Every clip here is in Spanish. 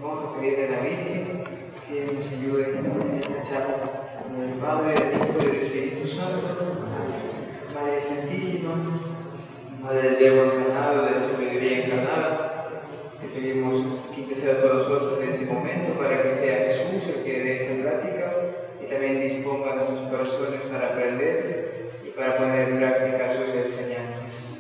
Vamos a pedirle a la Virgen que nos ayude en esta charla. En el nombre del Padre, del Hijo y del Espíritu Santo. Madre Santísima, Madre del Verbo encarnado, de la sabiduría encarnada, te pedimos que interceda por nosotros en este momento para que sea Jesús el que dé esta plática y también disponga nuestros corazones para aprender y para poner en práctica sus enseñanzas.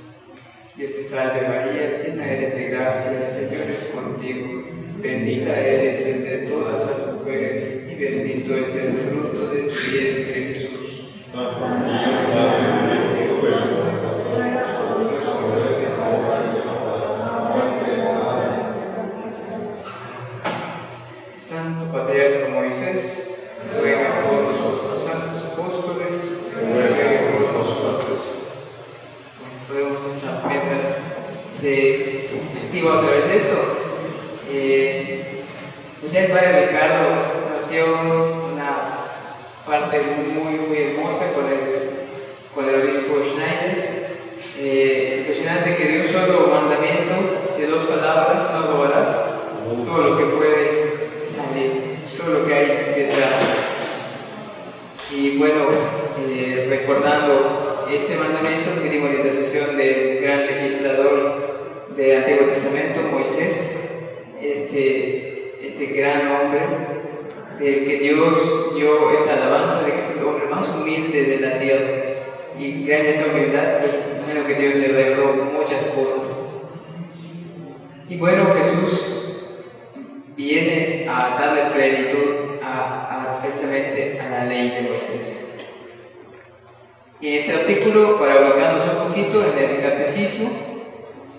Dios te salve María, llena eres de gracia, el Señor es contigo. Bendita eres entre todas las mujeres y bendito es el fruto de tu vientre, Jesús. Santo Patriarca Moisés, ruega por nosotros. Santos Apóstoles, ruega por nosotros. Podemos, mientras se activa otra vez esto, pues ya el Padre Ricardo nos dio una parte muy hermosa con el obispo Schneider. Impresionante que de un solo mandamiento, de dos palabras, no robarás, todo lo que puede salir, todo lo que hay detrás. Y bueno, recordando este mandamiento, pedimos la intercesión del gran legislador del Antiguo Testamento, Moisés, este gran hombre, del que Dios dio esta alabanza de que es el hombre más humilde de la tierra. Y gracias a esa humildad, pues, bueno, que Dios le reveló muchas cosas. Y bueno, Jesús viene a darle plenitud precisamente a la ley de Moisés. Y en este artículo, para ubicarnos un poquito en el catecismo,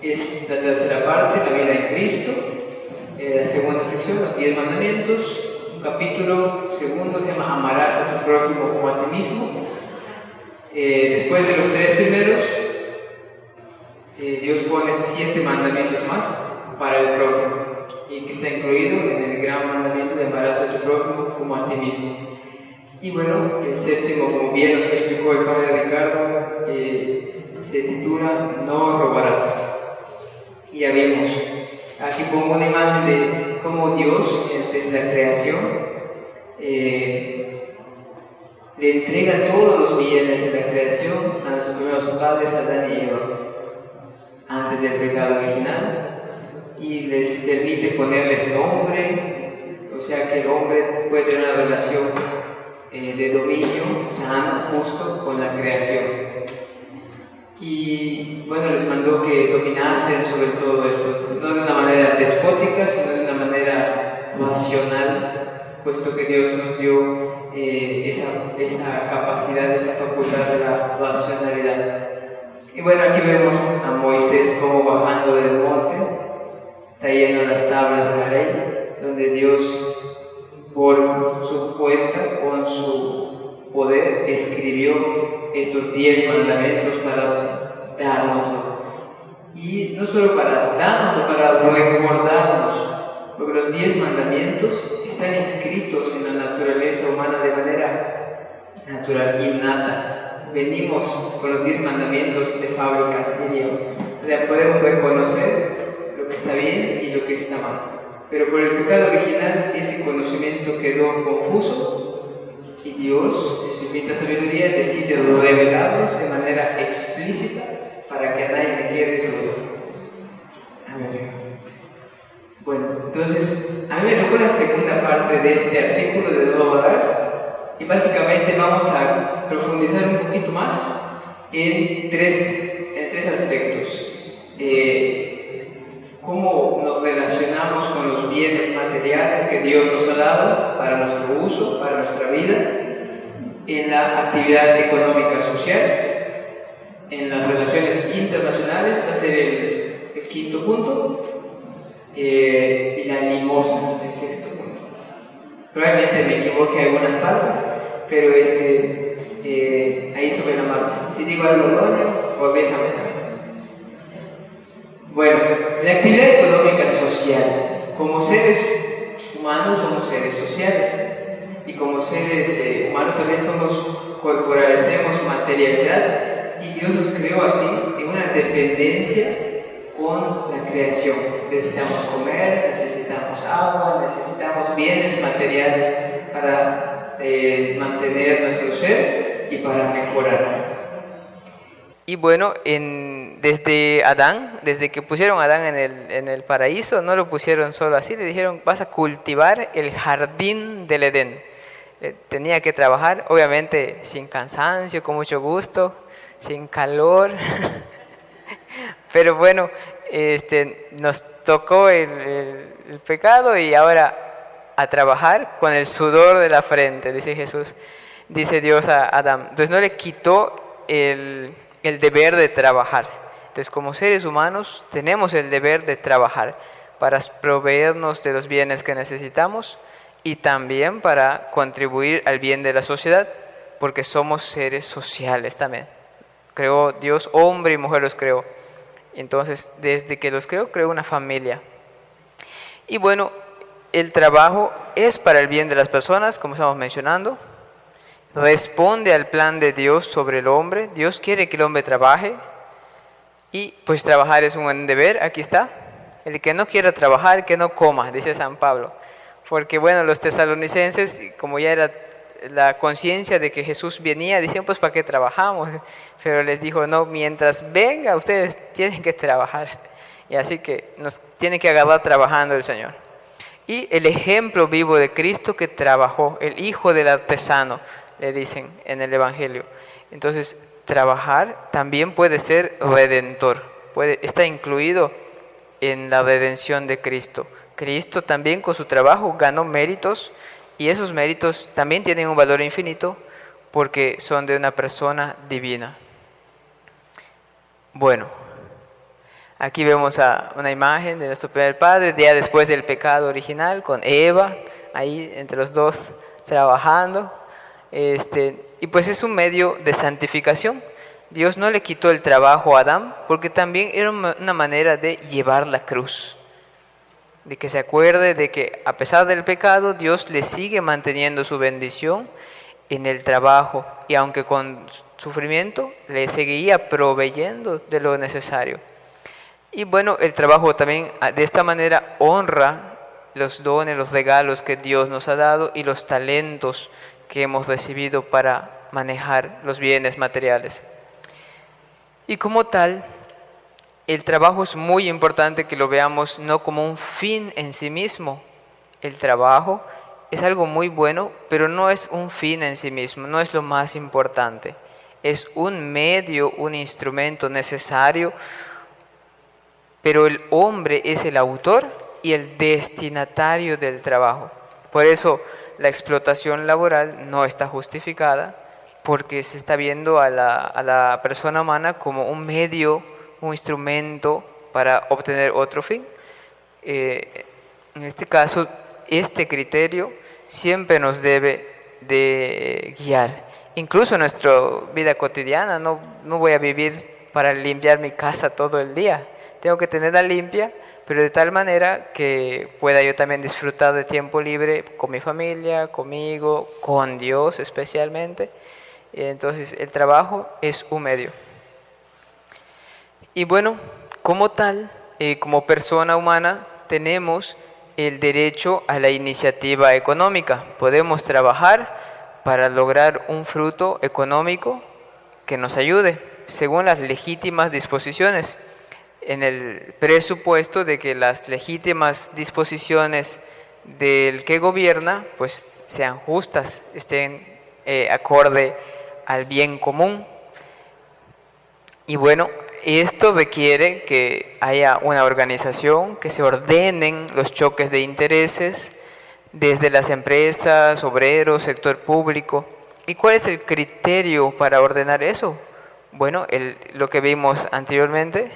es la tercera parte, la vida en Cristo, la segunda sección, los 10 mandamientos, un capítulo segundo se llama Amarás a tu prójimo como a ti mismo. Después de los 3 primeros, Dios pone 7 mandamientos más para el prójimo, y que está incluido en el gran mandamiento de amarás a tu prójimo como a ti mismo. Y bueno, el séptimo, como bien nos explicó el Padre Ricardo, se titula No robarás. Y ya vimos, aquí pongo una imagen de cómo Dios, desde la creación, le entrega todos los bienes de la creación a nuestros primeros padres, Adán y Eva, antes del pecado original, y les permite ponerles nombre, o sea que el hombre puede tener una relación de dominio sano, justo, con la creación. Y bueno, les mandó que dominasen sobre todo esto, no de una manera despótica, sino de una manera racional, puesto que Dios nos dio esa capacidad, esa facultad de la racionalidad. Y bueno, aquí vemos a Moisés como bajando del monte, trayendo las tablas de la ley, donde Dios, por su cuenta, con su poder, escribió estos 10 mandamientos para dárnoslo. Y no solo para darnoslo, para recordarnos, porque los 10 mandamientos están inscritos en la naturaleza humana de manera natural, innata. Venimos con los 10 mandamientos de fábrica, diríamos. O sea, podemos reconocer lo que está bien y lo que está mal. Pero por el pecado original, ese conocimiento quedó confuso y Dios, en su infinita sabiduría, decide revelarlos de manera explícita para que a nadie le quede duda. A ver. Bueno, entonces, a mí me tocó la segunda parte de este artículo de No robarás, y básicamente vamos a profundizar un poquito más en tres aspectos. Cómo nos relacionamos con los bienes materiales que Dios nos ha dado para nuestro uso, para nuestra vida, en la actividad económica social, en las relaciones internacionales, va a ser el quinto punto, y la limosna, el sexto punto. Probablemente me equivoque en algunas partes, pero ahí sobre la marcha. Si digo algo erróneo, pues déjame también. Bueno, la actividad económica social. Como seres humanos somos seres sociales, y como seres humanos también somos corporales, tenemos materialidad, y Dios nos creó así en una dependencia con la creación. Necesitamos comer, necesitamos agua, bienes materiales para mantener nuestro ser y para mejorar. Y bueno, desde Adán, desde que pusieron a Adán en el paraíso, no lo pusieron solo así, le dijeron, vas a cultivar el jardín del Edén. Tenía que trabajar, obviamente sin cansancio, con mucho gusto, sin calor, pero bueno, nos tocó el pecado y ahora a trabajar con el sudor de la frente, dice Jesús, dice Dios a Adán. Entonces no le quitó el deber de trabajar. Entonces, como seres humanos tenemos el deber de trabajar para proveernos de los bienes que necesitamos y también para contribuir al bien de la sociedad, porque somos seres sociales también. Creó Dios, hombre y mujer los creó. Entonces, desde que los creó una familia. Y bueno, el trabajo es para el bien de las personas, como estamos mencionando. Responde al plan de Dios sobre el hombre. Dios quiere que el hombre trabaje y pues trabajar es un buen deber. Aquí está, el que no quiera trabajar, que no coma, dice San Pablo, porque bueno, los tesalonicenses, como ya era la conciencia de que Jesús venía, decían pues ¿para qué trabajamos? Pero les dijo no, mientras venga ustedes tienen que trabajar, y así que nos tiene que agarrar trabajando el Señor. Y el ejemplo vivo de Cristo que trabajó, el hijo del artesano, le dicen en el Evangelio. Entonces, trabajar también puede ser redentor, está incluido en la redención de Cristo. Cristo también con su trabajo ganó méritos y esos méritos también tienen un valor infinito porque son de una persona divina. Bueno, aquí vemos una imagen de nuestro primer padre, día después del pecado original, con Eva, ahí entre los dos trabajando. Y pues es un medio de santificación. Dios no le quitó el trabajo a Adán porque también era una manera de llevar la cruz, de que se acuerde de que a pesar del pecado Dios le sigue manteniendo su bendición en el trabajo y aunque con sufrimiento le seguía proveyendo de lo necesario. Y bueno, el trabajo también de esta manera honra los dones, los regalos que Dios nos ha dado y los talentos que hemos recibido para manejar los bienes materiales. Y como tal, el trabajo es muy importante que lo veamos no como un fin en sí mismo. El trabajo es algo muy bueno, pero no es un fin en sí mismo, no es lo más importante. Es un medio, un instrumento necesario, pero el hombre es el autor y el destinatario del trabajo. Por eso la explotación laboral no está justificada, porque se está viendo a la persona humana como un medio, un instrumento para obtener otro fin. En este caso, este criterio siempre nos debe de guiar. Incluso en nuestra vida cotidiana, no voy a vivir para limpiar mi casa todo el día. Tengo que tenerla limpia, pero de tal manera que pueda yo también disfrutar de tiempo libre con mi familia, conmigo, con Dios especialmente. Entonces el trabajo es un medio. Y bueno, como tal, como persona humana, tenemos el derecho a la iniciativa económica. Podemos trabajar para lograr un fruto económico que nos ayude, según las legítimas disposiciones, en el presupuesto de que las legítimas disposiciones del que gobierna pues sean justas, estén acorde al bien común. Y bueno, esto requiere que haya una organización, que se ordenen los choques de intereses desde las empresas, obreros, sector público. ¿Y cuál es el criterio para ordenar eso? Bueno, lo que vimos anteriormente,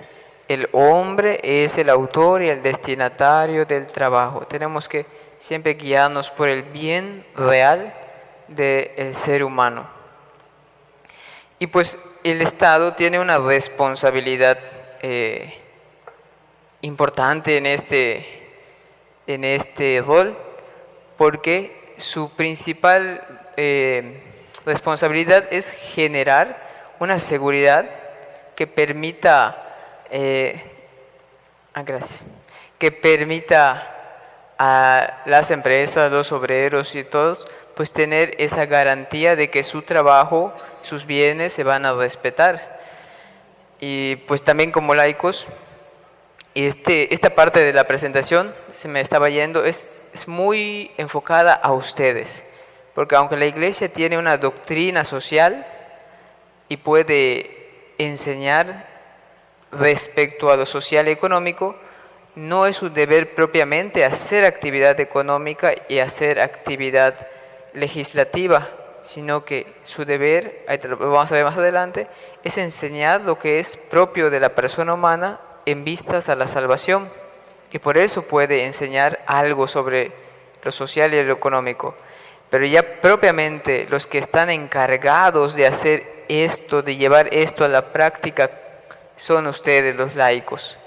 el hombre es el autor y el destinatario del trabajo. Tenemos que siempre guiarnos por el bien real del ser humano. Y pues el Estado tiene una responsabilidad importante en este rol, porque su principal responsabilidad es generar una seguridad que permita a las empresas, los obreros y todos, pues tener esa garantía de que su trabajo, sus bienes se van a respetar. Y pues también como laicos, esta parte de la presentación, se me estaba yendo, es muy enfocada a ustedes, porque aunque la Iglesia tiene una doctrina social y puede enseñar respecto a lo social y económico, no es su deber propiamente hacer actividad económica y hacer actividad legislativa, sino que su deber, ahí lo vamos a ver más adelante, es enseñar lo que es propio de la persona humana en vistas a la salvación, y por eso puede enseñar algo sobre lo social y lo económico. Pero ya propiamente los que están encargados de hacer esto, de llevar esto a la práctica, son ustedes los laicos,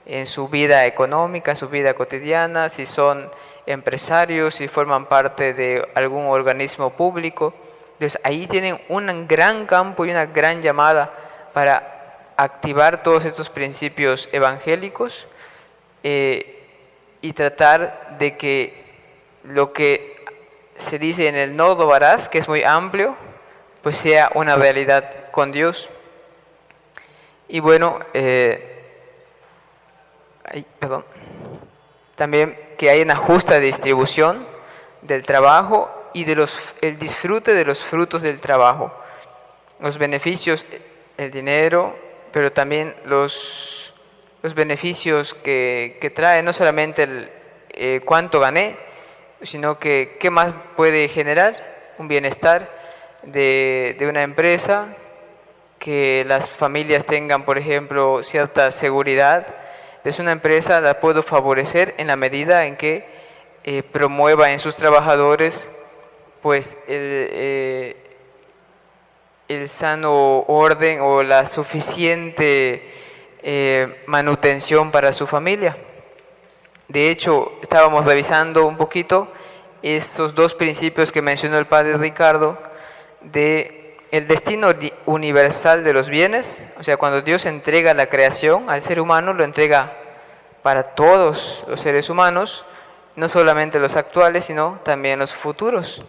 en su vida económica, en su vida cotidiana, si son empresarios, si forman parte de algún organismo público. Entonces ahí tienen un gran campo y una gran llamada para activar todos estos principios evangélicos y tratar de que lo que se dice en el no robarás, que es muy amplio, pues sea una realidad con Dios. Y bueno, también que haya una justa distribución del trabajo y de el disfrute de los frutos del trabajo, los beneficios, el dinero, pero también los beneficios que trae, no solamente cuánto gané, sino que qué más puede generar un bienestar de una empresa, que las familias tengan, por ejemplo, cierta seguridad. Entonces una empresa la puedo favorecer en la medida en que promueva en sus trabajadores pues el sano orden o la suficiente manutención para su familia. De hecho, estábamos revisando un poquito esos dos principios que mencionó el padre Ricardo de el destino universal de los bienes. O sea, cuando Dios entrega la creación al ser humano, lo entrega para todos los seres humanos, no solamente los actuales, sino también los futuros.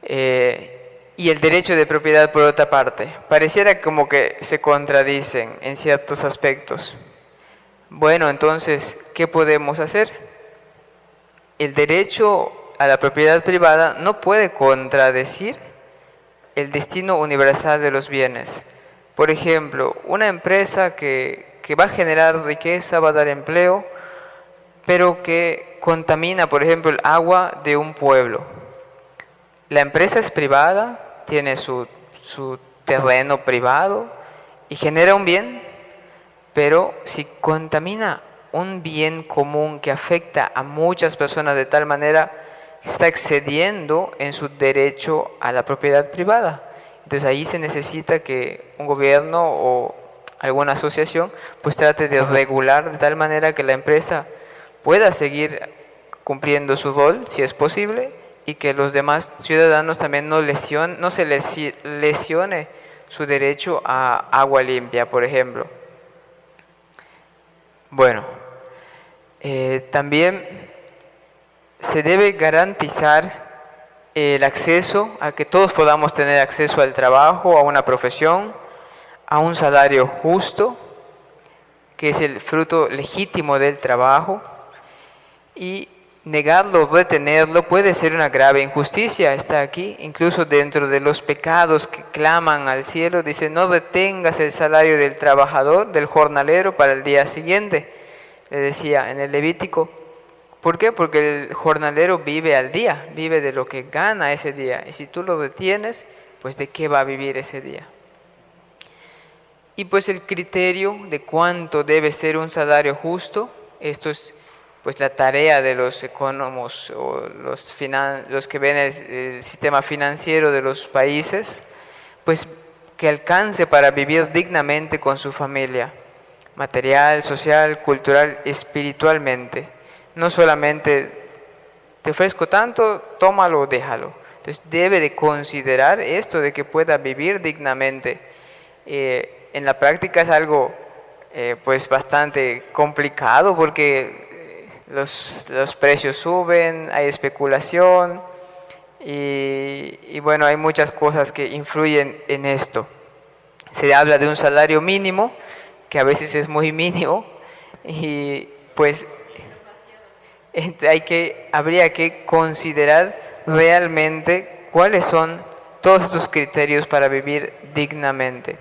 Y el derecho de propiedad por otra parte. Pareciera como que se contradicen en ciertos aspectos. Bueno, entonces, ¿qué podemos hacer? El derecho a la propiedad privada no puede contradecir el destino universal de los bienes. Por ejemplo, una empresa que va a generar riqueza, va a dar empleo, pero que contamina, por ejemplo, el agua de un pueblo. La empresa es privada, tiene su terreno privado y genera un bien, pero si contamina un bien común que afecta a muchas personas de tal manera, está excediendo en su derecho a la propiedad privada. Entonces ahí se necesita que un gobierno o alguna asociación pues trate de regular de tal manera que la empresa pueda seguir cumpliendo su rol, si es posible, y que los demás ciudadanos también no se lesione su derecho a agua limpia, por ejemplo. Bueno, también se debe garantizar el acceso, a que todos podamos tener acceso al trabajo, a una profesión, a un salario justo, que es el fruto legítimo del trabajo, y negarlo, retenerlo, puede ser una grave injusticia. Está aquí, incluso dentro de los pecados que claman al cielo, dice: no retengas el salario del trabajador, del jornalero, para el día siguiente. Le decía en el Levítico. ¿Por qué? Porque el jornalero vive al día, vive de lo que gana ese día. Y si tú lo detienes, pues ¿de qué va a vivir ese día? Y pues el criterio de cuánto debe ser un salario justo, esto es pues la tarea de los economos o los que ven el sistema financiero de los países, pues que alcance para vivir dignamente con su familia, material, social, cultural, espiritualmente. No solamente te ofrezco tanto, tómalo o déjalo. Entonces debe de considerar esto de que pueda vivir dignamente. En la práctica es algo pues bastante complicado, porque los precios suben, hay especulación y bueno, hay muchas cosas que influyen en esto. Se habla de un salario mínimo, que a veces es muy mínimo, y pues habría que considerar realmente cuáles son todos estos criterios para vivir dignamente.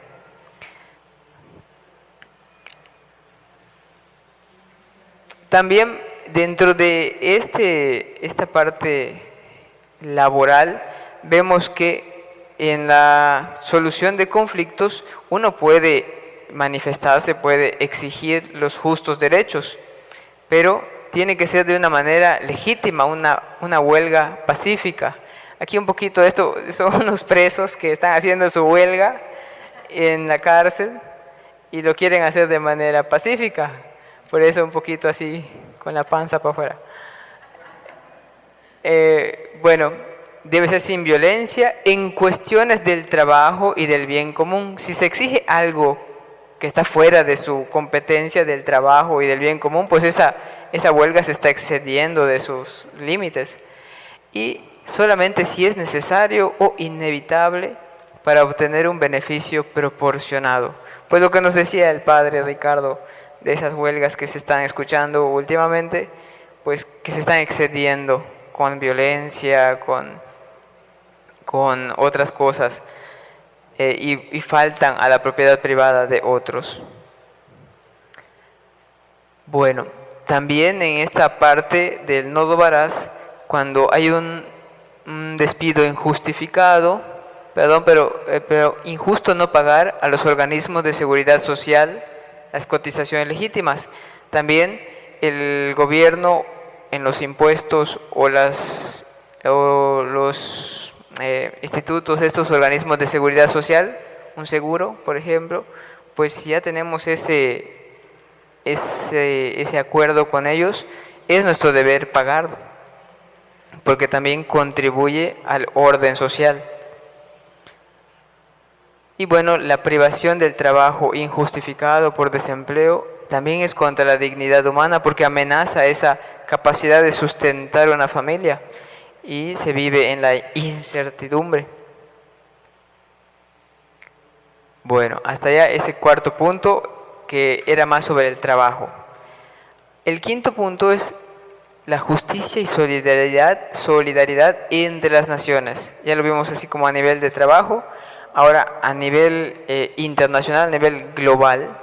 También dentro de esta parte laboral vemos que en la solución de conflictos uno puede manifestarse, puede exigir los justos derechos, pero tiene que ser de una manera legítima, una huelga pacífica. Aquí un poquito esto son unos presos que están haciendo su huelga en la cárcel y lo quieren hacer de manera pacífica, por eso un poquito así con la panza para afuera. Bueno, debe ser sin violencia en cuestiones del trabajo y del bien común. Si se exige algo que está fuera de su competencia del trabajo y del bien común, pues esa huelga se está excediendo de sus límites. Y solamente si es necesario o inevitable para obtener un beneficio proporcionado. Pues lo que nos decía el padre Ricardo de esas huelgas que se están escuchando últimamente, pues que se están excediendo con violencia, con otras cosas y faltan a la propiedad privada de otros. Bueno, también en esta parte del no robarás, cuando hay un despido injustificado, pero injusto no pagar a los organismos de seguridad social las cotizaciones legítimas. También el gobierno en los impuestos o los institutos, estos organismos de seguridad social, un seguro, por ejemplo, pues si ya tenemos ese acuerdo con ellos, es nuestro deber pagarlo, porque también contribuye al orden social. Y bueno, la privación del trabajo injustificado por desempleo también es contra la dignidad humana, porque amenaza esa capacidad de sustentar una familia y se vive en la incertidumbre. Bueno, hasta allá ese cuarto punto, que era más sobre el trabajo. El quinto punto es la justicia y solidaridad entre las naciones. Ya lo vimos así como a nivel de trabajo. Ahora a nivel internacional, a nivel global,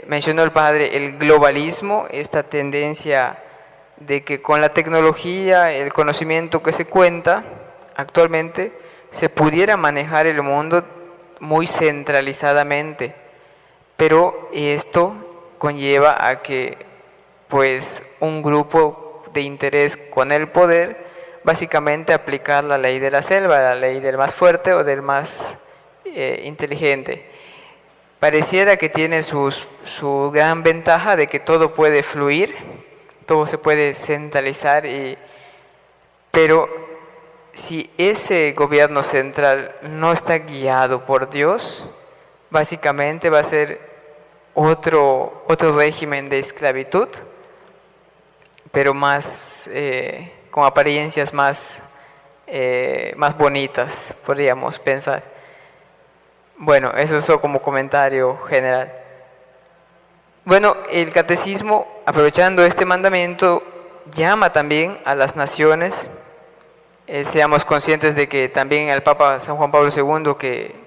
mencionó el padre el globalismo, esta tendencia de que con la tecnología, el conocimiento que se cuenta actualmente, se pudiera manejar el mundo muy centralizadamente, pero esto conlleva a que pues un grupo de interés con el poder básicamente aplicar la ley de la selva, la ley del más fuerte o del más inteligente. Pareciera que tiene su gran ventaja de que todo puede fluir, todo se puede centralizar, pero si ese gobierno central no está guiado por Dios, básicamente va a ser otro régimen de esclavitud, pero más con apariencias más bonitas, podríamos pensar. Bueno, eso es como comentario general. Bueno, el catecismo, aprovechando este mandamiento, llama también a las naciones. Seamos conscientes de que también el Papa San Juan Pablo II,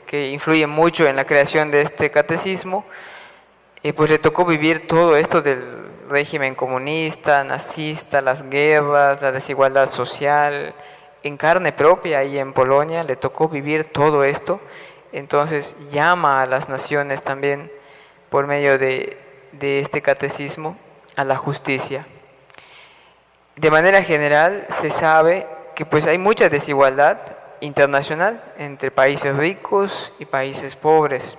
que influye mucho en la creación de este catecismo, pues le tocó vivir todo esto del régimen comunista, nazista, las guerras, la desigualdad social, en carne propia, ahí en Polonia le tocó vivir todo esto. Entonces llama a las naciones también por medio de este catecismo a la justicia. De manera general se sabe que pues hay mucha desigualdad internacional entre países ricos y países pobres.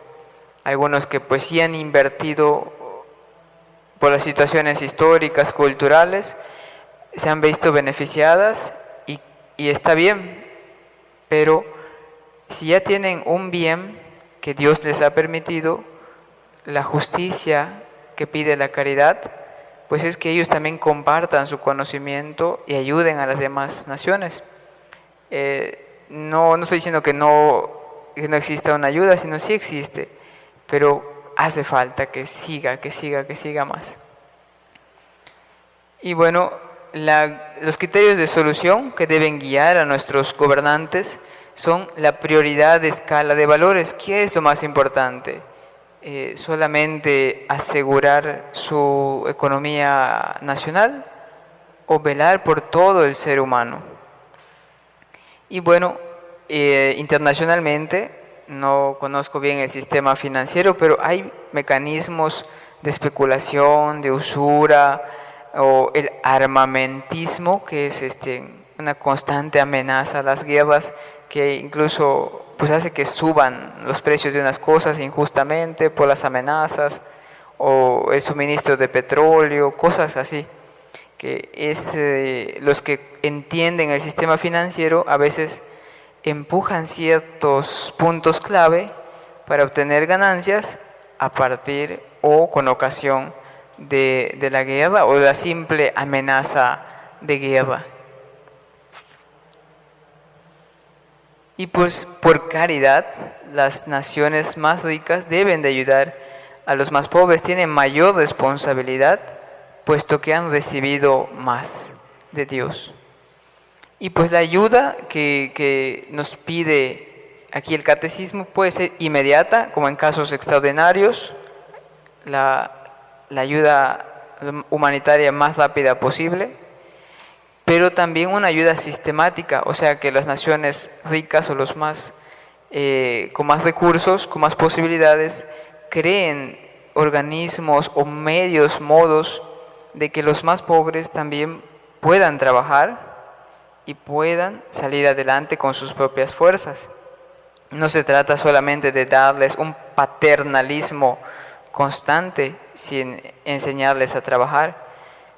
Algunos que pues sí han invertido por las situaciones históricas, culturales, se han visto beneficiadas y está bien, pero si ya tienen un bien que Dios les ha permitido, la justicia que pide la caridad, pues es que ellos también compartan su conocimiento y ayuden a las demás naciones. No estoy diciendo que no exista una ayuda, sino sí existe, pero hace falta que siga más. Y bueno, los criterios de solución que deben guiar a nuestros gobernantes son la prioridad de escala de valores. ¿Qué es lo más importante? ¿Solamente asegurar su economía nacional o velar por todo el ser humano? Y bueno, internacionalmente, no conozco bien el sistema financiero, pero hay mecanismos de especulación, de usura, o el armamentismo, que es una constante amenaza a las guerras, que incluso pues hace que suban los precios de unas cosas injustamente por las amenazas, o el suministro de petróleo, cosas así, que es los que entienden el sistema financiero a veces empujan ciertos puntos clave para obtener ganancias a partir o con ocasión de la guerra o de la simple amenaza de guerra. Y pues por caridad, las naciones más ricas deben de ayudar a los más pobres, tienen mayor responsabilidad, puesto que han recibido más de Dios. Y pues la ayuda que nos pide aquí el catecismo puede ser inmediata, como en casos extraordinarios, la ayuda humanitaria más rápida posible, pero también una ayuda sistemática, o sea que las naciones ricas o los más con más recursos, con más posibilidades, creen organismos o modos de que los más pobres también puedan trabajar y puedan salir adelante con sus propias fuerzas. No se trata solamente de darles un paternalismo constante sin enseñarles a trabajar,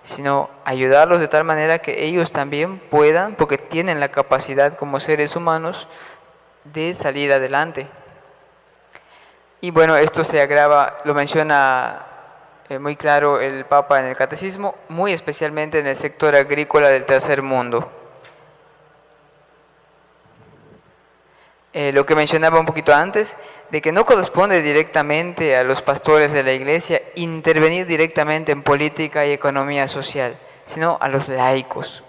sino ayudarlos de tal manera que ellos también puedan, porque tienen la capacidad como seres humanos de salir adelante. Y bueno, esto se agrava, lo menciona muy claro el Papa en el Catecismo, muy especialmente en el sector agrícola del tercer mundo. Lo que mencionaba un poquito antes, de que no corresponde directamente a los pastores de la Iglesia intervenir directamente en política y economía social, sino a los laicos.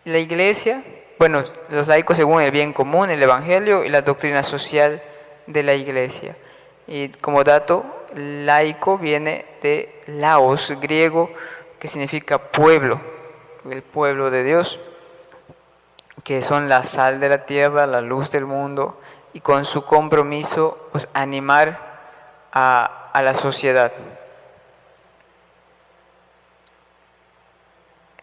La Iglesia, bueno, los laicos según el bien común, el Evangelio y la doctrina social de la Iglesia. Y como dato, laico viene de laos, griego, que significa pueblo, el pueblo de Dios, que son la sal de la tierra, la luz del mundo, y con su compromiso pues, animar a la sociedad.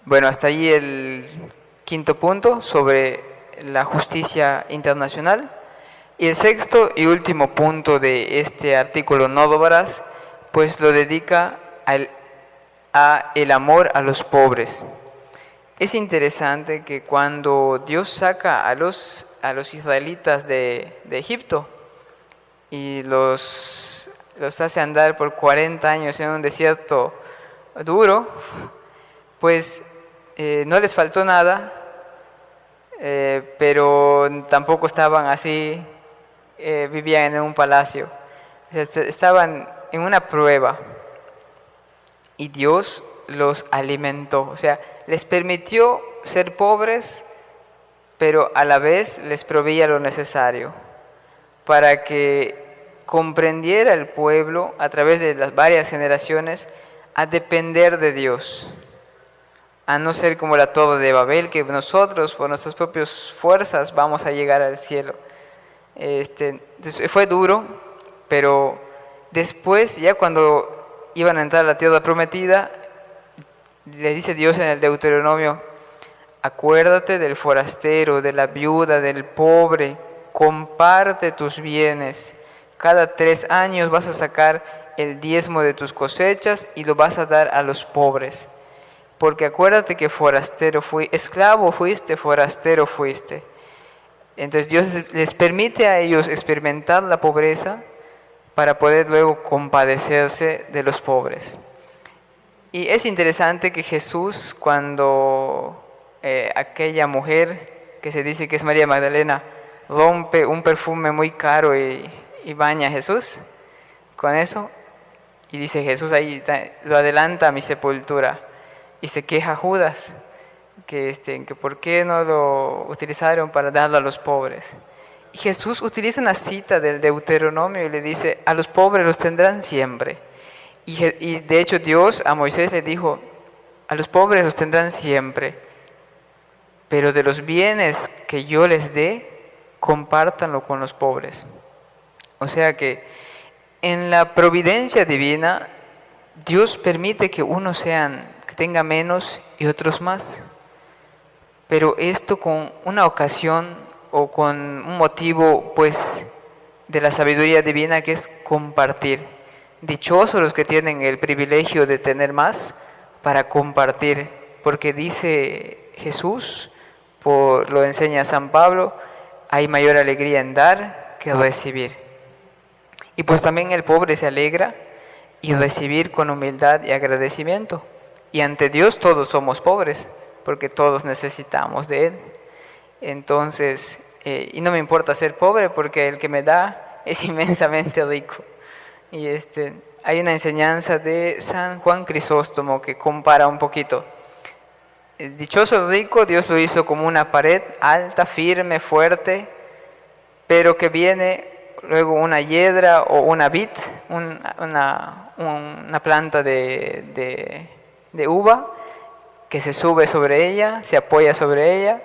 Bueno, hasta ahí el quinto punto sobre la justicia internacional. Y el sexto y último punto de este artículo no robarás, pues lo dedica a el amor a los pobres. Es interesante que cuando Dios saca a los israelitas de Egipto y los hace andar por 40 años en un desierto duro, pues no les faltó nada, pero tampoco estaban así, vivían en un palacio, estaban en una prueba y Dios los alimentó, o sea, les permitió ser pobres, pero a la vez les proveía lo necesario para que comprendiera el pueblo a través de las varias generaciones a depender de Dios, a no ser como la Torre de Babel, que nosotros por nuestras propias fuerzas vamos a llegar al cielo. Fue duro, pero después, ya cuando iban a entrar a la tierra prometida, le dice Dios en el Deuteronomio: acuérdate del forastero, de la viuda, del pobre, comparte tus bienes. Cada 3 años vas a sacar el diezmo de tus cosechas y lo vas a dar a los pobres. Porque acuérdate que forastero esclavo fuiste, forastero fuiste. Entonces Dios les permite a ellos experimentar la pobreza para poder luego compadecerse de los pobres. Y es interesante que Jesús, cuando aquella mujer que se dice que es María Magdalena, rompe un perfume muy caro y baña a Jesús con eso, y dice Jesús ahí, lo adelanta a mi sepultura, y se queja Judas, que por qué no lo utilizaron para darlo a los pobres. Y Jesús utiliza una cita del Deuteronomio y le dice, a los pobres los tendrán siempre. Y de hecho Dios a Moisés le dijo, a los pobres los tendrán siempre, pero de los bienes que yo les dé, compártanlo con los pobres. O sea que en la providencia divina, Dios permite que unos que tenga menos y otros más. Pero esto con una ocasión o con un motivo, pues, de la sabiduría divina, que es compartir. Dichosos los que tienen el privilegio de tener más para compartir, porque dice Jesús, lo enseña San Pablo, hay mayor alegría en dar que recibir. Y pues también el pobre se alegra y recibir con humildad y agradecimiento. Y ante Dios todos somos pobres, porque todos necesitamos de Él. Entonces, y no me importa ser pobre, porque el que me da es inmensamente rico. Y hay una enseñanza de San Juan Crisóstomo que compara un poquito. El dichoso rico, Dios lo hizo como una pared alta, firme, fuerte, pero que viene luego una hiedra o una vid, una planta de uva, que se sube sobre ella, se apoya sobre ella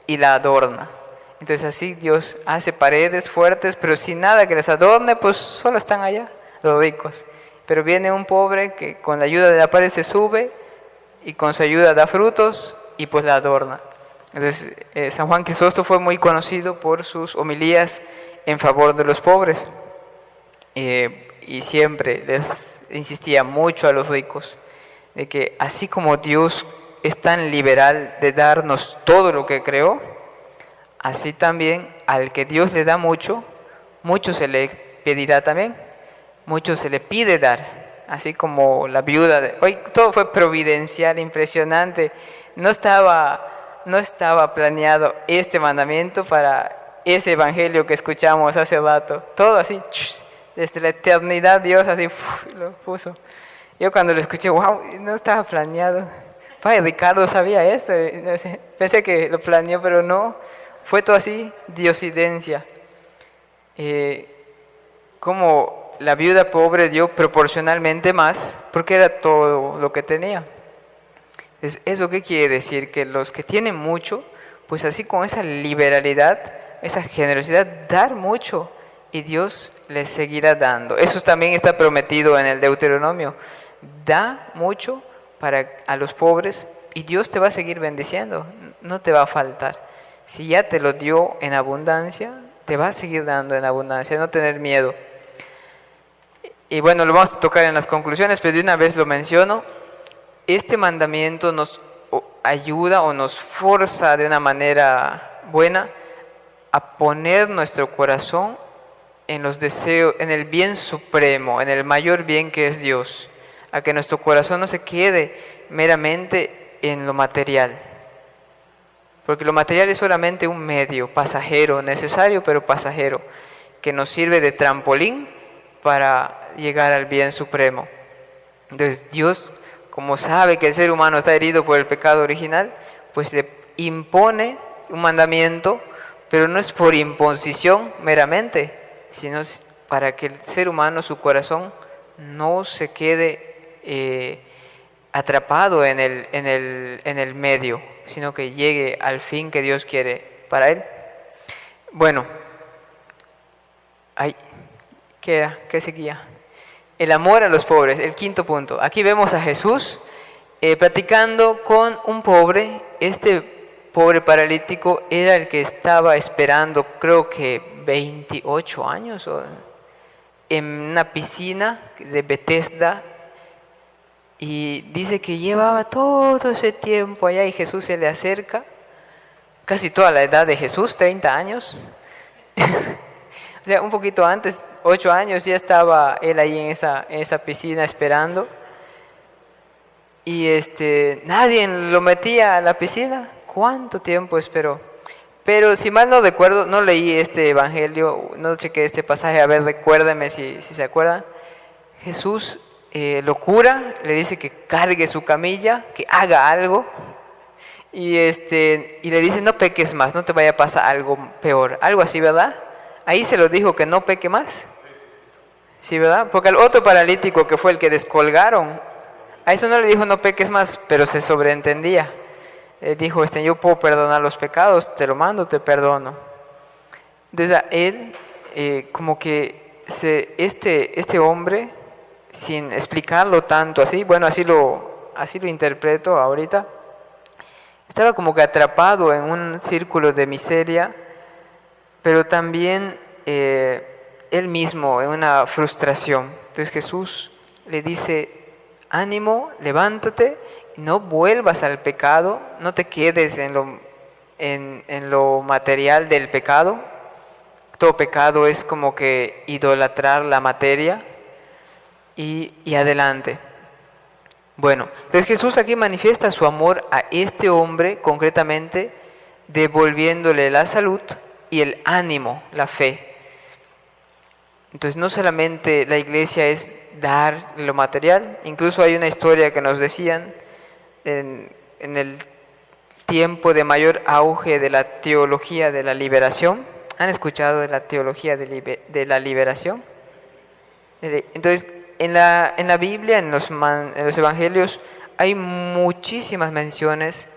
y la adorna. Entonces así Dios hace paredes fuertes, pero sin nada que les adorne, pues solo están allá los ricos. Pero viene un pobre que con la ayuda de la pared se sube y con su ayuda da frutos y pues la adorna. Entonces San Juan Crisóstomo fue muy conocido por sus homilías en favor de los pobres, y siempre les insistía mucho a los ricos de que así como Dios es tan liberal de darnos todo lo que creó, así también al que Dios le da mucho, mucho se le pedirá también, mucho se le pide dar. Así como la viuda hoy todo fue providencial, impresionante. No estaba planeado este mandamiento para ese evangelio que escuchamos hace rato. Todo así, desde la eternidad Dios así lo puso. Yo cuando lo escuché, wow, no estaba planeado. Padre Ricardo sabía eso. Pensé que lo planeó, pero no. Fue todo así, diosidencia. Como la viuda pobre dio proporcionalmente más, porque era todo lo que tenía. ¿Eso qué quiere decir? Que los que tienen mucho, pues así con esa liberalidad, esa generosidad, dar mucho, y Dios les seguirá dando. Eso también está prometido en el Deuteronomio. Da mucho a los pobres y Dios te va a seguir bendiciendo, no te va a faltar. Si ya te lo dio en abundancia, te va a seguir dando en abundancia, no tener miedo. Y bueno, lo vamos a tocar en las conclusiones, pero de una vez lo menciono. Este mandamiento nos ayuda o nos forza de una manera buena a poner nuestro corazón en los deseos, en el bien supremo, en el mayor bien que es Dios, a que nuestro corazón no se quede meramente en lo material, porque lo material es solamente un medio pasajero, necesario pero pasajero, que nos sirve de trampolín para llegar al bien supremo. Entonces Dios, como sabe que el ser humano está herido por el pecado original, pues le impone un mandamiento, pero no es por imposición meramente, sino para que el ser humano, su corazón, no se quede atrapado en el medio, sino que llegue al fin que Dios quiere para él. Bueno, ¿qué era? ¿Qué seguía? El amor a los pobres, el quinto punto. Aquí vemos a Jesús platicando con un pobre. Este pobre paralítico era el que estaba esperando, creo que 28 años, en una piscina de Bethesda, y dice que llevaba todo ese tiempo allá y Jesús se le acerca, casi toda la edad de Jesús, 30 años. O sea, un poquito antes, 8 años, ya estaba él ahí en esa piscina esperando. y nadie lo metía a la piscina. ¿Cuánto tiempo esperó? Pero si mal no recuerdo, no leí este evangelio, no chequé este pasaje, a ver, recuérdeme si se acuerdan. Jesús lo cura, le dice que cargue su camilla, que haga algo, y le dice: no peques más, no te vaya a pasar algo peor, algo así, ¿verdad? Ahí se lo dijo, que no peque más. Sí, ¿verdad? Porque al otro paralítico, que fue el que descolgaron, a eso no le dijo no peques más, pero se sobreentendía. Dijo: yo puedo perdonar los pecados, te lo mando, te perdono. Entonces a él, como que este hombre, sin explicarlo tanto así, bueno, así lo interpreto ahorita, estaba como que atrapado en un círculo de miseria, pero también él mismo en una frustración. Entonces Jesús le dice: ánimo, levántate, no vuelvas al pecado, no te quedes en lo material del pecado. Todo pecado es como que idolatrar la materia, y adelante. Bueno, entonces Jesús aquí manifiesta su amor a este hombre, concretamente devolviéndole la salud y el ánimo, la fe. Entonces no solamente la iglesia es dar lo material, incluso hay una historia que nos decían en el tiempo de mayor auge de la teología de la liberación. ¿Han escuchado de la teología de la liberación? Entonces, en la Biblia, en los evangelios, hay muchísimas menciones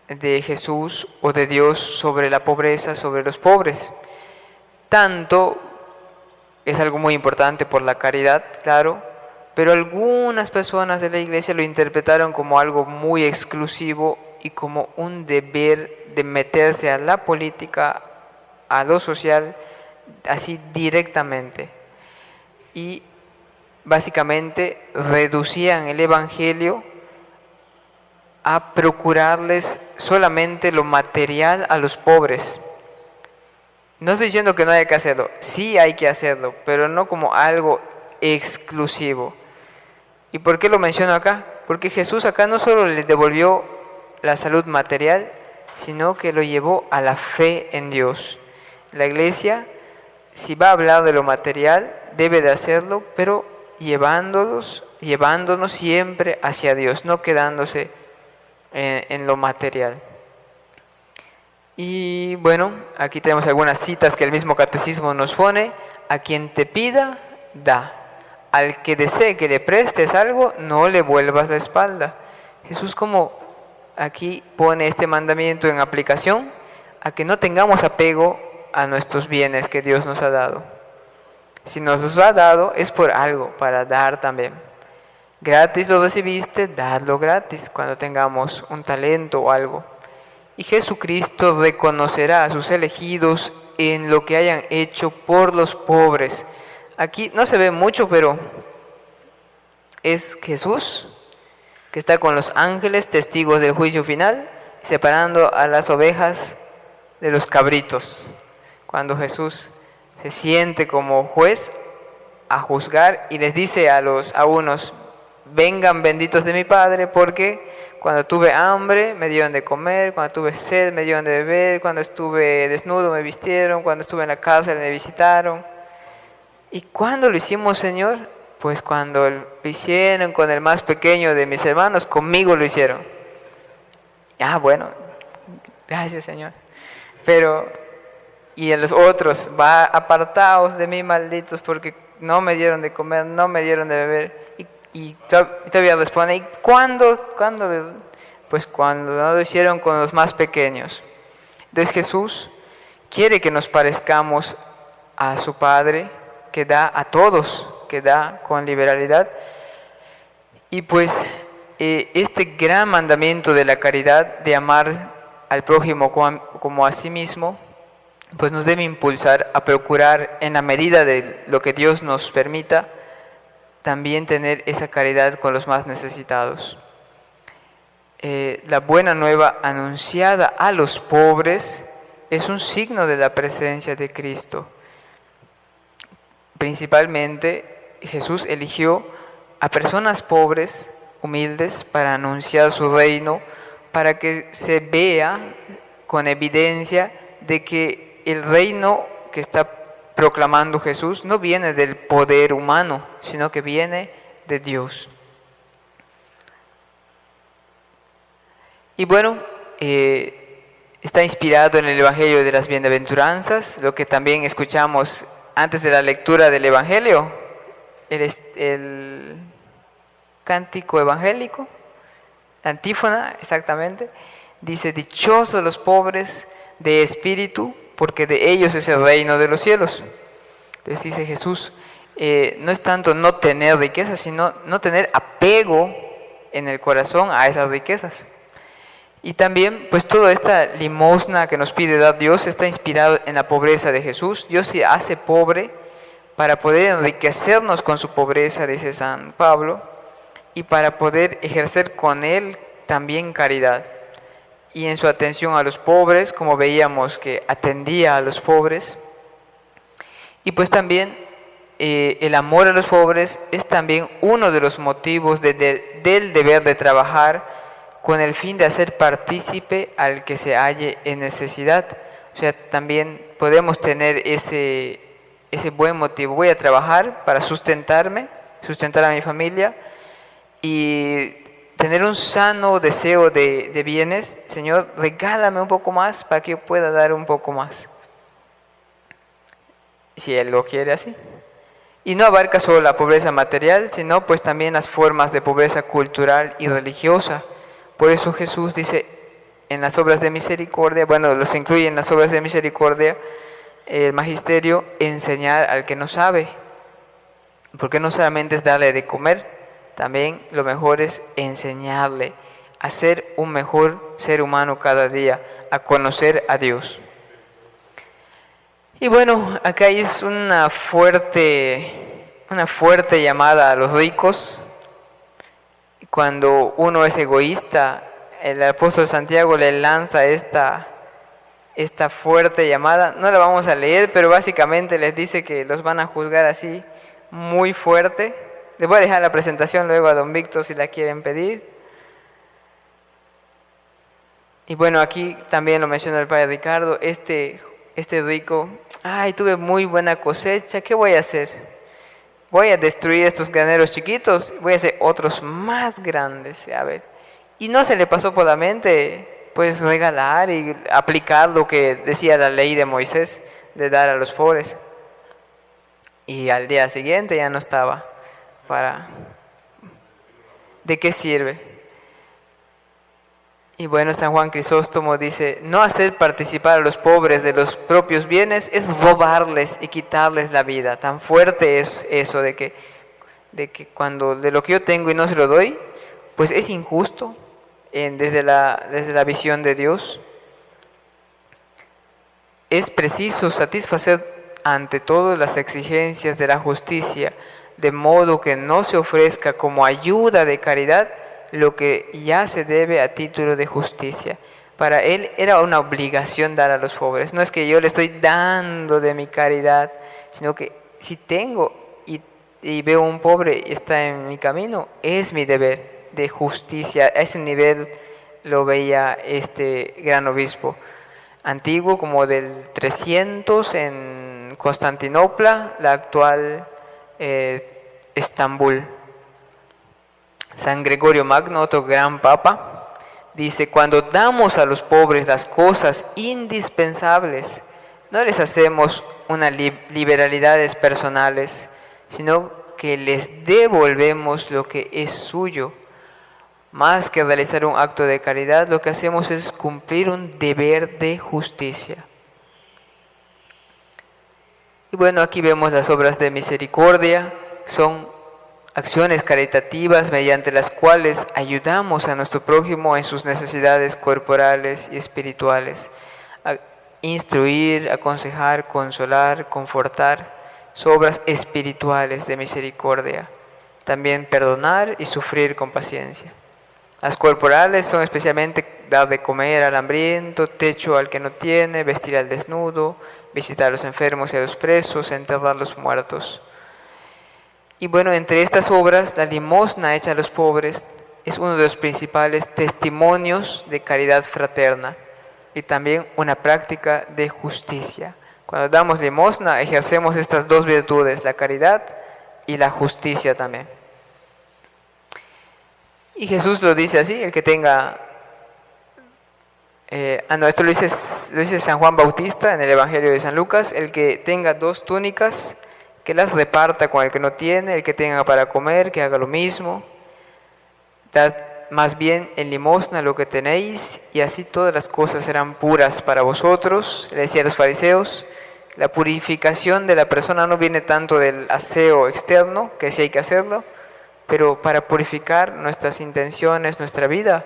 de Jesús o de Dios sobre la pobreza, sobre los pobres. Tanto es algo muy importante por la caridad, claro, pero algunas personas de la iglesia lo interpretaron como algo muy exclusivo y como un deber de meterse a la política, a lo social, así directamente. Y básicamente reducían el evangelio a procurarles solamente lo material a los pobres. No estoy diciendo que no haya que hacerlo, sí hay que hacerlo, pero no como algo exclusivo. ¿Y por qué lo menciono acá? Porque Jesús acá no solo le devolvió la salud material, sino que lo llevó a la fe en Dios. La iglesia, si va a hablar de lo material, debe de hacerlo, pero llevándonos siempre hacia Dios, no quedándose en lo material. Y bueno, aquí tenemos algunas citas que el mismo catecismo nos pone: a quien te pida, da. Al que desee que le prestes algo, no le vuelvas la espalda. Jesús como aquí pone este mandamiento en aplicación a que no tengamos apego a nuestros bienes que Dios nos ha dado. Si nos los ha dado es por algo, para dar también. Gratis lo recibiste, dadlo gratis cuando tengamos un talento o algo. Y Jesucristo reconocerá a sus elegidos en lo que hayan hecho por los pobres. Aquí no se ve mucho, pero es Jesús que está con los ángeles, testigos del juicio final, separando a las ovejas de los cabritos. Cuando Jesús se siente como juez a juzgar y les dice a unos: vengan benditos de mi Padre, porque cuando tuve hambre me dieron de comer, cuando tuve sed me dieron de beber, cuando estuve desnudo me vistieron, cuando estuve en la cárcel me visitaron. ¿Y cuándo lo hicimos, Señor? Pues cuando lo hicieron con el más pequeño de mis hermanos, conmigo lo hicieron. Bueno, gracias, Señor. Pero, y a los otros: va, apartaos de mí, malditos, porque no me dieron de comer, no me dieron de beber. Y todavía responde: ¿y cuándo? Pues cuando no lo hicieron con los más pequeños. Entonces Jesús quiere que nos parezcamos a su Padre, que da a todos, que da con liberalidad. Y pues este gran mandamiento de la caridad, de amar al prójimo como a sí mismo, pues nos debe impulsar a procurar, en la medida de lo que Dios nos permita, también tener esa caridad con los más necesitados. La buena nueva anunciada a los pobres es un signo de la presencia de Cristo. Principalmente Jesús eligió a personas pobres humildes para anunciar su reino, para que se vea con evidencia de que el reino que está proclamando Jesús no viene del poder humano, sino que viene de Dios. Y bueno, está inspirado en el Evangelio de las Bienaventuranzas, lo que también escuchamos antes de la lectura del Evangelio, el cántico evangélico, la antífona exactamente, dice: dichosos los pobres de espíritu, porque de ellos es el reino de los cielos. Entonces dice Jesús, no es tanto no tener riquezas, sino no tener apego en el corazón a esas riquezas. Y también, pues toda esta limosna que nos pide dar Dios está inspirado en la pobreza de Jesús. Dios se hace pobre para poder enriquecernos con su pobreza, dice San Pablo, y para poder ejercer con Él también caridad. Y en su atención a los pobres, como veíamos que atendía a los pobres. Y pues también el amor a los pobres es también uno de los motivos del deber de trabajar con el fin de hacer partícipe al que se halle en necesidad. O sea, también podemos tener ese buen motivo. Voy a trabajar para sustentar a mi familia y tener un sano deseo de bienes. Señor, regálame un poco más para que yo pueda dar un poco más, si Él lo quiere así. Y no abarca solo la pobreza material, sino pues también las formas de pobreza cultural y religiosa. Por eso Jesús dice en las obras de misericordia, bueno, los incluye en las obras de misericordia, el magisterio, enseñar al que no sabe. Porque no solamente es darle de comer, también lo mejor es enseñarle a ser un mejor ser humano cada día, a conocer a Dios. Y bueno, acá es una fuerte llamada a los ricos. Cuando uno es egoísta, el apóstol Santiago le lanza esta fuerte llamada. No la vamos a leer, pero básicamente les dice que los van a juzgar así muy fuerte. Les voy a dejar la presentación luego a don Víctor si la quieren pedir. Y bueno, aquí también lo menciona el padre Ricardo, este rico, tuve muy buena cosecha, ¿qué voy a hacer? Voy a destruir estos graneros chiquitos, voy a hacer otros más grandes, a ver. Y no se le pasó por la mente, pues, regalar y aplicar lo que decía la ley de Moisés, de dar a los pobres. Y al día siguiente ya no estaba. ¿De qué sirve? Y bueno, San Juan Crisóstomo dice, no hacer participar a los pobres de los propios bienes es robarles y quitarles la vida. Tan fuerte es eso de que cuando de lo que yo tengo y no se lo doy, pues es injusto desde la visión de Dios. Es preciso satisfacer ante todo las exigencias de la justicia, de modo que no se ofrezca como ayuda de caridad lo que ya se debe a título de justicia. Para él era una obligación dar a los pobres. No es que yo le estoy dando de mi caridad, sino que si tengo y veo un pobre y está en mi camino, es mi deber de justicia. A ese nivel lo veía este gran obispo antiguo, como del 300 en Constantinopla, la actual Estambul. San Gregorio Magno, otro gran papa, dice, cuando damos a los pobres las cosas indispensables, no les hacemos unas liberalidades personales, sino que les devolvemos lo que es suyo. Más que realizar un acto de caridad, lo que hacemos es cumplir un deber de justicia. Y bueno, aquí vemos las obras de misericordia, son acciones caritativas mediante las cuales ayudamos a nuestro prójimo en sus necesidades corporales y espirituales. A instruir, aconsejar, consolar, confortar, son obras espirituales de misericordia. También perdonar y sufrir con paciencia. Las corporales son especialmente dar de comer al hambriento, techo al que no tiene, vestir al desnudo, visitar a los enfermos y a los presos, enterrar a los muertos. Y bueno, entre estas obras, la limosna hecha a los pobres es uno de los principales testimonios de caridad fraterna y también una práctica de justicia. Cuando damos limosna, ejercemos estas dos virtudes, la caridad y la justicia también. Y Jesús lo dice así, el que tenga... esto lo dice San Juan Bautista en el Evangelio de San Lucas, el que tenga 2 túnicas, que las reparta con el que no tiene, el que tenga para comer, que haga lo mismo. Dad más bien en limosna lo que tenéis, y así todas las cosas serán puras para vosotros. Le decía a los fariseos, la purificación de la persona no viene tanto del aseo externo, que sí hay que hacerlo, pero para purificar nuestras intenciones, nuestra vida,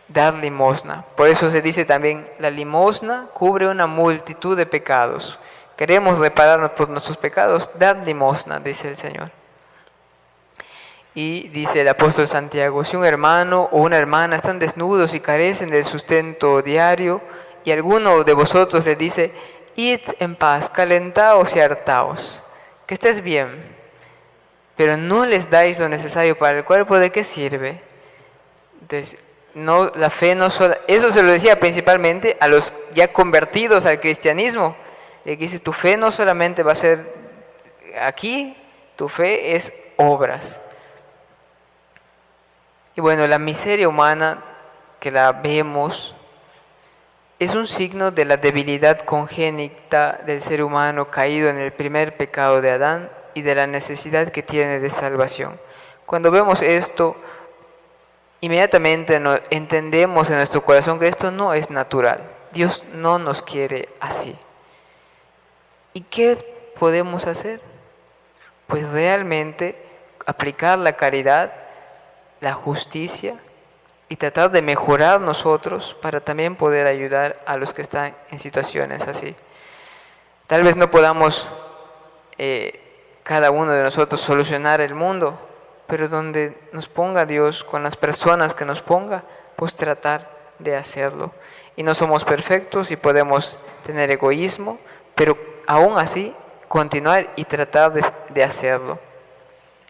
dar limosna. Por eso se dice también, la limosna cubre una multitud de pecados. Queremos repararnos por nuestros pecados, dad limosna, dice el Señor. Y dice el apóstol Santiago, si un hermano o una hermana están desnudos y carecen del sustento diario, y alguno de vosotros le dice, id en paz, calentaos y hartaos, que estés bien, pero no les dais lo necesario para el cuerpo, ¿de qué sirve? Entonces, no, la fe no solo, eso se lo decía principalmente a los ya convertidos al cristianismo, de que dice, tu fe no solamente va a ser aquí, tu fe es obras. Y bueno, la miseria humana que la vemos es un signo de la debilidad congénita del ser humano caído en el primer pecado de Adán y de la necesidad que tiene de salvación. Cuando vemos esto, inmediatamente entendemos en nuestro corazón que esto no es natural. Dios no nos quiere así. ¿Y qué podemos hacer? Pues realmente aplicar la caridad, la justicia y tratar de mejorar nosotros para también poder ayudar a los que están en situaciones así. Tal vez no podamos cada uno de nosotros solucionar el mundo, pero donde nos ponga Dios, con las personas que nos ponga, pues tratar de hacerlo. Y no somos perfectos y podemos tener egoísmo, pero aún así continuar y tratar de hacerlo.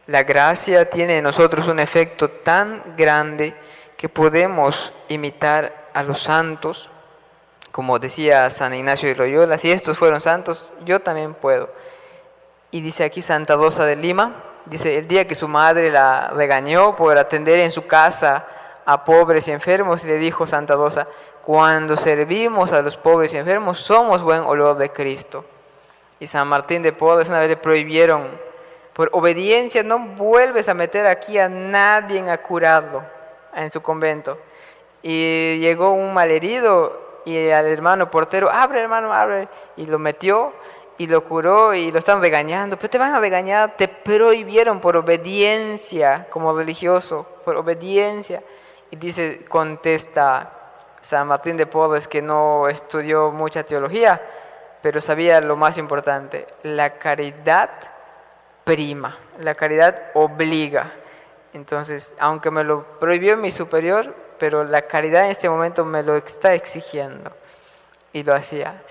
La gracia tiene en nosotros un efecto tan grande que podemos imitar a los santos, como decía San Ignacio de Loyola, si estos fueron santos, yo también puedo. Y dice aquí Santa Rosa de Lima, dice, el día que su madre la regañó por atender en su casa a pobres y enfermos, le dijo Santa Rosa, cuando servimos a los pobres y enfermos, somos buen olor de Cristo. Y San Martín de Porres una vez le prohibieron, por obediencia no vuelves a meter aquí a nadie a curarlo en su convento. Y llegó un malherido y al hermano portero, abre hermano, abre, y lo metió y lo curó y lo están regañando, pero te van a regañar, te prohibieron por obediencia como religioso, por obediencia. Y dice, contesta San Martín de Porres, que no estudió mucha teología, pero sabía lo más importante, la caridad prima, la caridad obliga. Entonces, aunque me lo prohibió mi superior, pero la caridad en este momento me lo está exigiendo. Y lo hacía,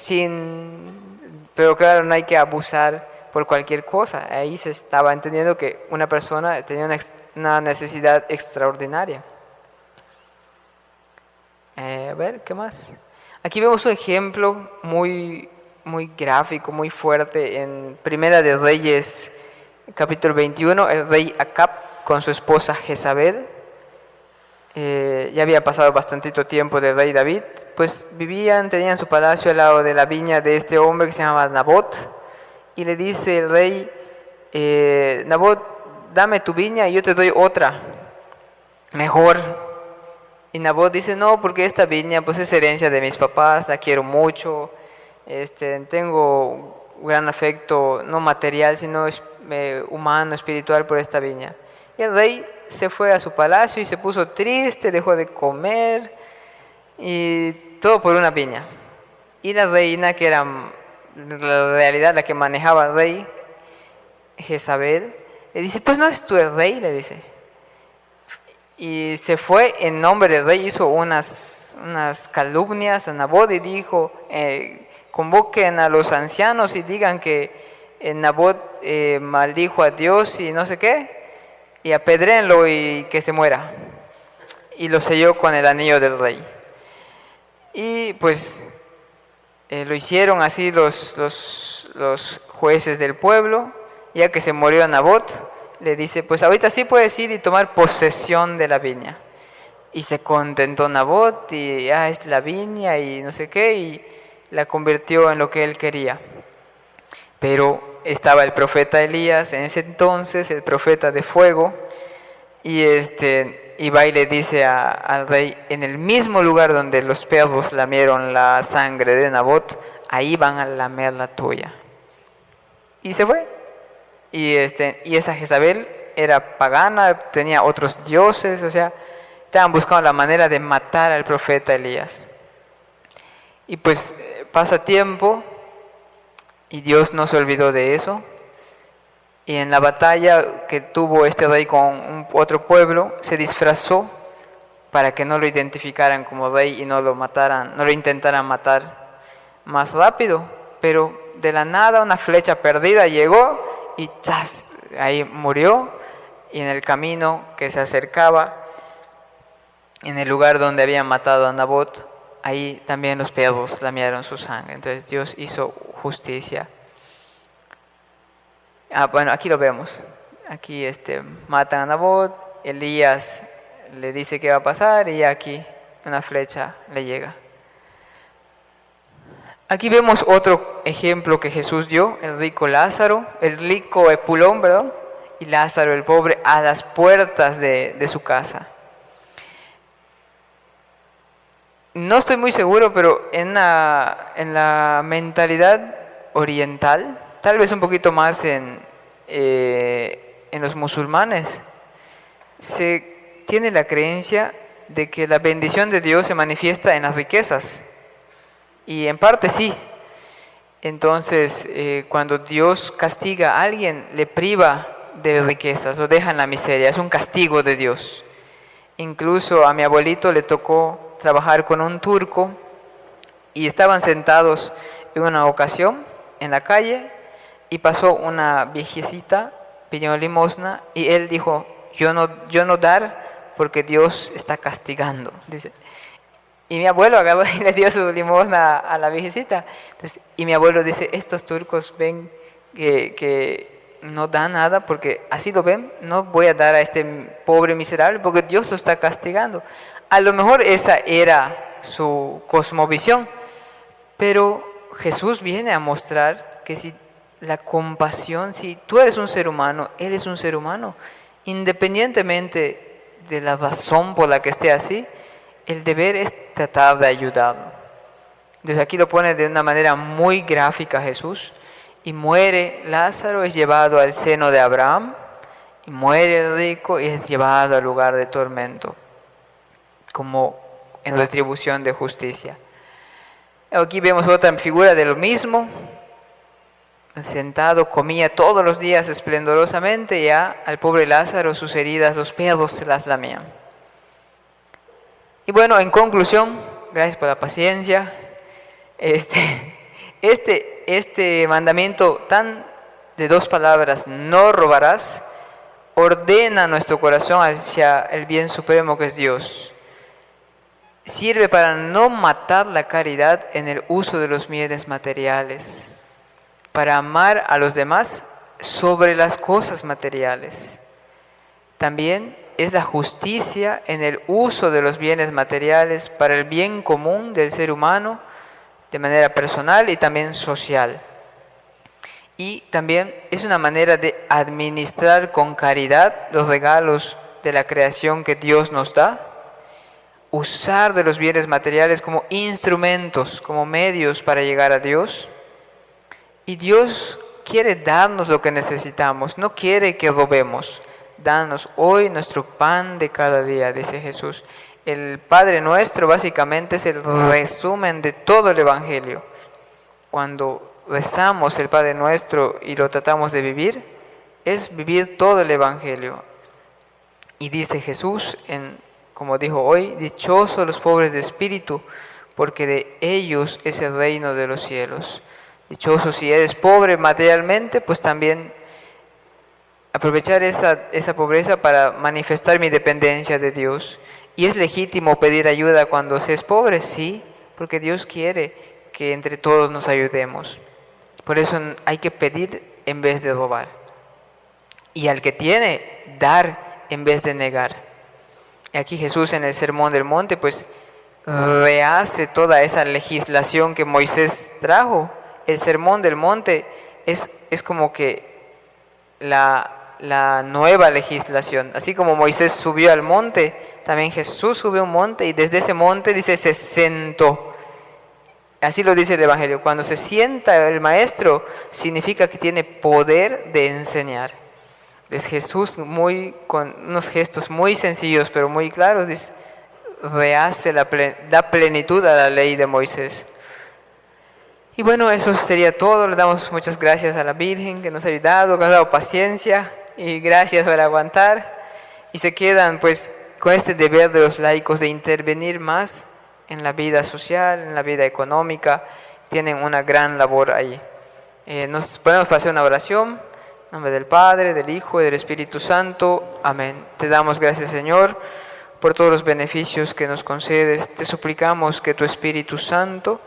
pero claro, no hay que abusar por cualquier cosa. Ahí se estaba entendiendo que una persona tenía una necesidad extraordinaria. A ver, ¿qué más? Aquí vemos un ejemplo muy gráfico, muy fuerte en Primera de Reyes, capítulo 21, el rey Acab con su esposa Jezabel. Ya había pasado bastantito tiempo del rey David, pues tenían su palacio al lado de la viña de este hombre que se llamaba Nabot, y le dice el rey, Nabot, dame tu viña y yo te doy otra, mejor. Y Nabot dice, no, porque esta viña pues es herencia de mis papás, la quiero mucho, tengo un gran afecto, no material, sino humano, espiritual por esta viña. Y el rey se fue a su palacio y se puso triste, dejó de comer, y todo por una viña. Y la reina, que era la realidad la que manejaba al rey, Jezabel, le dice, pues no eres tú el rey, le dice. Y se fue en nombre del rey, hizo unas calumnias a Nabot y dijo, convoquen a los ancianos y digan que Nabot maldijo a Dios y no sé qué, y apedréenlo y que se muera. y lo selló con el anillo del rey. Y pues lo hicieron así los jueces del pueblo. Ya que se murió Nabot, le dice, pues ahorita sí puedes ir y tomar posesión de la viña. Y se contentó Nabot y es la viña y no sé qué, y la convirtió en lo que él quería. Pero estaba el profeta Elías en ese entonces, el profeta de fuego, y va y le dice al rey, en el mismo lugar donde los perros lamieron la sangre de Nabot, ahí van a lamer la tuya. Y se fue. Y esa Jezabel era pagana, tenía otros dioses, o sea, estaban buscando la manera de matar al profeta Elías. Y pues pasa tiempo y Dios no se olvidó de eso. Y en la batalla que tuvo este rey con otro pueblo, se disfrazó para que no lo identificaran como rey y no lo mataran, no lo intentaran matar más rápido. Pero de la nada una flecha perdida llegó y ¡chas! Ahí murió. Y en el camino que se acercaba, en el lugar donde habían matado a Nabot, ahí también los perros lamieron su sangre. Entonces Dios hizo justicia. Bueno, aquí lo vemos. Aquí matan a Nabot, Elías le dice qué va a pasar y aquí una flecha le llega. Aquí vemos otro ejemplo que Jesús dio, el rico Epulón, y Lázaro el pobre a las puertas de su casa. No estoy muy seguro, pero en la mentalidad oriental, tal vez un poquito más en los musulmanes, se tiene la creencia de que la bendición de Dios se manifiesta en las riquezas. Y en parte sí. Entonces, cuando Dios castiga a alguien, le priva de riquezas, lo deja en la miseria, es un castigo de Dios. Incluso a mi abuelito le tocó trabajar con un turco y estaban sentados en una ocasión en la calle y pasó una viejecita pidiendo limosna y él dijo, yo no dar porque Dios está castigando, dice. Y mi abuelo agarró y le dio su limosna a la viejecita. Entonces, y mi abuelo dice, estos turcos ven que no dan nada porque así lo ven, no voy a dar a este pobre miserable porque Dios lo está castigando. A lo mejor esa era su cosmovisión, pero Jesús viene a mostrar que si la compasión, si tú eres un ser humano, él es un ser humano, independientemente de la razón por la que esté así, el deber es tratar de ayudarlo. Entonces aquí lo pone de una manera muy gráfica Jesús. Y muere Lázaro, es llevado al seno de Abraham. Y muere el rico y es llevado al lugar de tormento, como en retribución de justicia. Aquí vemos otra figura de lo mismo. Sentado, comía todos los días esplendorosamente, y ya al pobre Lázaro sus heridas, los perros se las lamían. Y bueno, en conclusión, gracias por la paciencia. Este mandamiento tan de 2 palabras, no robarás, ordena nuestro corazón hacia el bien supremo que es Dios. Sirve para no matar la caridad en el uso de los bienes materiales, para amar a los demás sobre las cosas materiales. También es la justicia en el uso de los bienes materiales para el bien común del ser humano, de manera personal y también social. Y también es una manera de administrar con caridad los regalos de la creación que Dios nos da, usar de los bienes materiales como instrumentos, como medios para llegar a Dios. Y Dios quiere darnos lo que necesitamos, no quiere que robemos. Danos hoy nuestro pan de cada día, dice Jesús. El Padre Nuestro básicamente es el resumen de todo el Evangelio. Cuando rezamos el Padre Nuestro y lo tratamos de vivir, es vivir todo el Evangelio. Y dice Jesús, como dijo hoy, dichosos los pobres de espíritu, porque de ellos es el reino de los cielos. Dichoso si eres pobre materialmente, pues también aprovechar esa pobreza para manifestar mi dependencia de Dios ¿Y es legítimo pedir ayuda cuando se es pobre? Sí, porque Dios quiere que entre todos nos ayudemos. Por eso hay que pedir en vez de robar. Y al que tiene, dar en vez de negar. Y aquí Jesús en el Sermón del Monte pues rehace toda esa legislación que Moisés trajo. El Sermón del Monte es como que la nueva legislación. Así como Moisés subió al monte, también Jesús subió a un monte y desde ese monte dice se sentó. Así lo dice el Evangelio. Cuando se sienta el maestro, significa que tiene poder de enseñar. Es Jesús con unos gestos muy sencillos pero muy claros, dice, rehace, da plenitud a la ley de Moisés. Y bueno, eso sería todo. Le damos muchas gracias a la Virgen que nos ha ayudado, que nos ha dado paciencia y gracias por aguantar. Y se quedan pues con este deber de los laicos de intervenir más en la vida social, en la vida económica. Tienen una gran labor ahí. Nos ponemos para hacer una oración. En nombre del Padre, del Hijo y del Espíritu Santo. Amén. Te damos gracias, Señor, por todos los beneficios que nos concedes. Te suplicamos que tu Espíritu Santo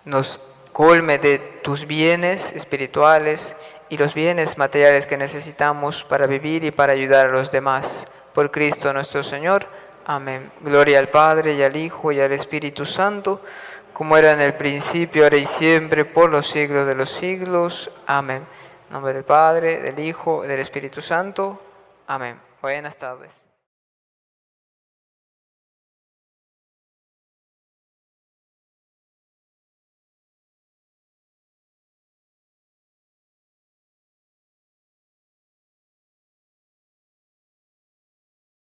nos colme de tus bienes espirituales y los bienes materiales que necesitamos para vivir y para ayudar a los demás. Por Cristo nuestro Señor. Amén. Gloria al Padre, y al Hijo, y al Espíritu Santo, como era en el principio, ahora y siempre, por los siglos de los siglos. Amén. En nombre del Padre, del Hijo y del Espíritu Santo. Amén. Buenas tardes.